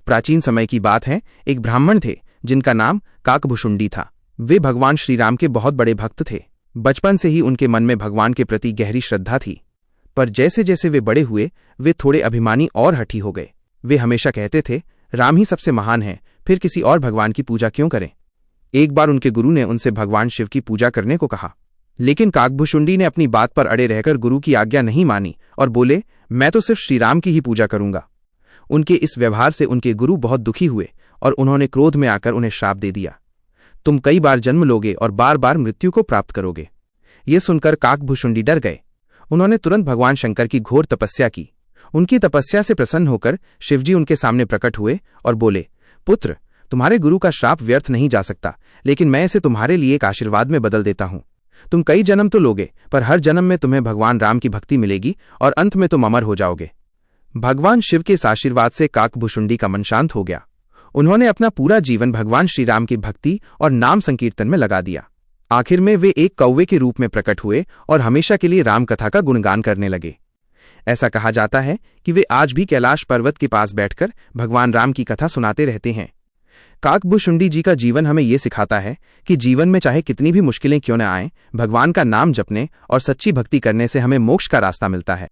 प्राचीन समय की बात है। एक ब्राह्मण थे जिनका नाम काकभुशुंडी था। वे भगवान श्री राम के बहुत बड़े भक्त थे। बचपन से ही उनके मन में भगवान के प्रति गहरी श्रद्धा थी। पर जैसे जैसे वे बड़े हुए वे थोड़े अभिमानी और हठी हो गए। वे हमेशा कहते थे, राम ही सबसे महान है, फिर किसी और भगवान की पूजा क्यों करें। एक बार उनके गुरु ने उनसे भगवान शिव की पूजा करने को कहा, लेकिन काकभुशुंडी ने अपनी बात पर अड़े रहकर गुरु की आज्ञा नहीं मानी और बोले, मैं तो सिर्फ श्री राम की ही पूजा करूंगा। उनके इस व्यवहार से उनके गुरु बहुत दुखी हुए और उन्होंने क्रोध में आकर उन्हें श्राप दे दिया, तुम कई बार जन्म लोगे और बार बार मृत्यु को प्राप्त करोगे। ये सुनकर काकभुशुंडी डर गए। उन्होंने तुरंत भगवान शंकर की घोर तपस्या की। उनकी तपस्या से प्रसन्न होकर शिवजी उनके सामने प्रकट हुए और बोले, पुत्र, तुम्हारे गुरु का श्राप व्यर्थ नहीं जा सकता, लेकिन मैं इसे तुम्हारे लिए एक आशीर्वाद में बदल देता हूं। तुम कई जन्म तो लोगे, पर हर जन्म में तुम्हें भगवान राम की भक्ति मिलेगी और अंत में तुम अमर हो जाओगे। भगवान शिव के इस आशीर्वाद से काकभुशुंडी का मन शांत हो गया। उन्होंने अपना पूरा जीवन भगवान श्री राम की भक्ति और नाम संकीर्तन में लगा दिया। आखिर में वे एक कौवे के रूप में प्रकट हुए और हमेशा के लिए राम कथा का गुणगान करने लगे। ऐसा कहा जाता है कि वे आज भी कैलाश पर्वत के पास बैठकर भगवान राम की कथा सुनाते रहते हैं। काकभुशुंडी जी का जीवन हमें ये सिखाता है कि जीवन में चाहे कितनी भी मुश्किलें क्यों न आएं, भगवान का नाम जपने और सच्ची भक्ति करने से हमें मोक्ष का रास्ता मिलता है।